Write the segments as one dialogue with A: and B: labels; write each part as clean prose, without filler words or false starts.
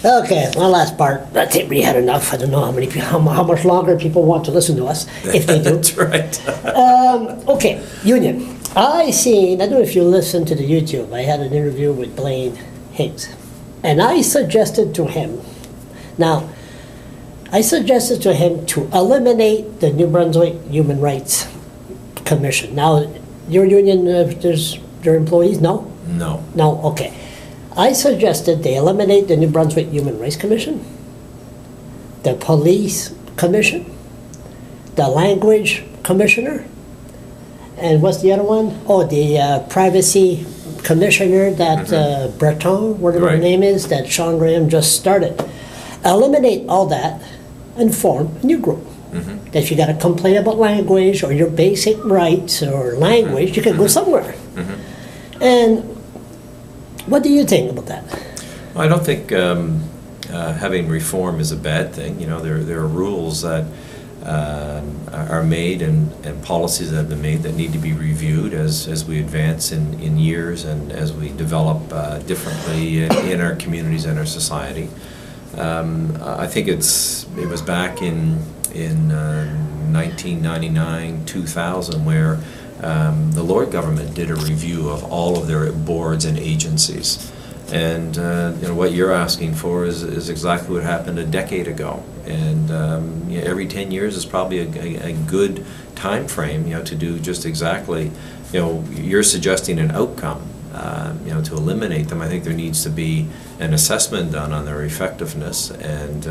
A: Okay, one last part. I think we had enough. I don't know how much longer people want to listen to us, if they do.
B: That's right.
A: Okay, union. I don't know if you listened to the YouTube. I had an interview with Blaine Higgs, and I suggested to him to eliminate the New Brunswick Human Rights Commission. Now, your union, their employees, no?
B: No.
A: No, okay. I suggested they eliminate the New Brunswick Human Rights Commission, the Police Commission, the Language Commissioner, and what's the other one? Oh, the Privacy Commissioner that Breton, whatever the name is, that Sean Graham just started. Eliminate all that and form a new group. That you got to complain about language or your basic rights or language, you can go somewhere. And what do you think about that?
B: Well, I don't think having reform is a bad thing. You know, there are rules that are made and policies that have been made that need to be reviewed as we advance in years and as we develop differently in our communities and our society. I think it was back in 1999, 2000, where the Lord government did a review of all of their boards and agencies, and you know, what you're asking for is exactly what happened a decade ago. And you know, every 10 years is probably a good time frame, you know, to do just exactly. You know, you're suggesting an outcome. You know, to eliminate them, I think there needs to be an assessment done on their effectiveness. And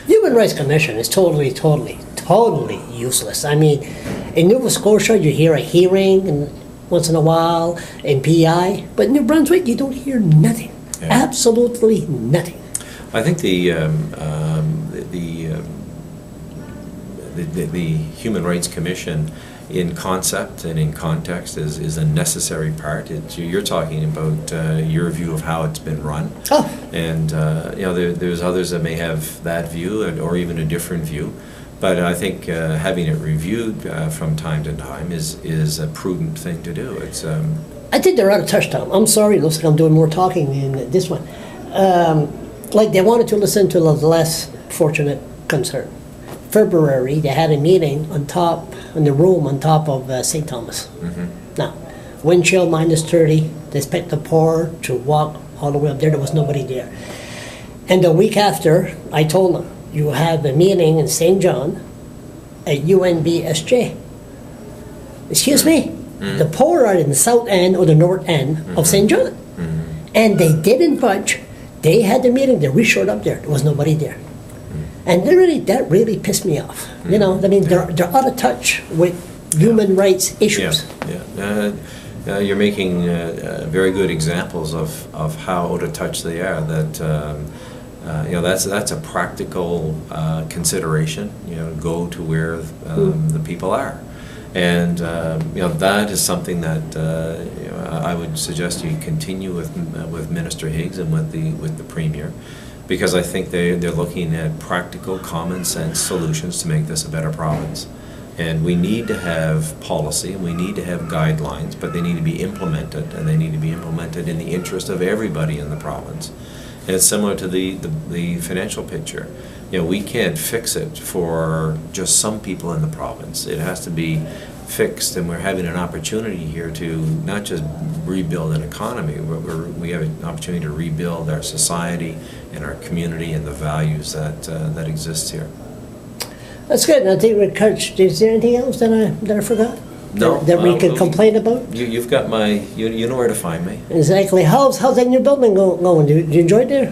A: Human Rights Commission is totally useless. I mean, in Nova Scotia, you hear a hearing once in a while in PI, but in New Brunswick, you don't hear nothing. Yeah. Absolutely nothing.
B: I think the Human Rights Commission, in concept and in context, is a necessary part. You're talking about your view of how it's been run, and you know, there's others that may have that view or even a different view. But I think having it reviewed from time to time is a prudent thing to do. It's
A: I think they're out of touch, Tom. I'm sorry, it looks like I'm doing more talking in this one. Like they wanted to listen to the less fortunate concern. February, they had a meeting in the room on top of St. Thomas. Now, wind chill -30, they expect the poor to walk all the way up there. There was nobody there. And the week after, I told them, you have a meeting in St. John at UNBSJ. Excuse me? The poor are in the south end or the north end of St. John. And they didn't budge. They had the meeting, they re-showed up there. There was nobody there. And that really pissed me off. You know, I mean, they're out of touch with human rights issues.
B: You're making very good examples of how out of touch they are. That you know, that's a practical consideration. You know, go to where the people are, and you know, that is something that you know, I would suggest you continue with Minister Higgs and with the Premier. Because I think they're looking at practical, common sense solutions to make this a better province. And we need to have policy and we need to have guidelines, but they need to be implemented, and they need to be implemented in the interest of everybody in the province. And it's similar to the financial picture. You know, we can't fix it for just some people in the province. It has to be fixed, and we're having an opportunity here to not just rebuild an economy, but we have an opportunity to rebuild our society and our community and the values that exist here. That's good. I think we're coached. Is there anything else that I forgot? No. That we could complain about? You've got you know where to find me. Exactly. How's that new building going? Do you enjoy it there?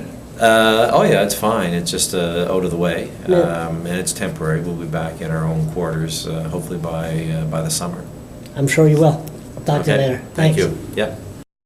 B: Oh yeah, it's fine. It's just out of the way, and it's temporary. We'll be back in our own quarters, hopefully by the summer. I'm sure you will. I'll talk to you later. Thank you. Yeah.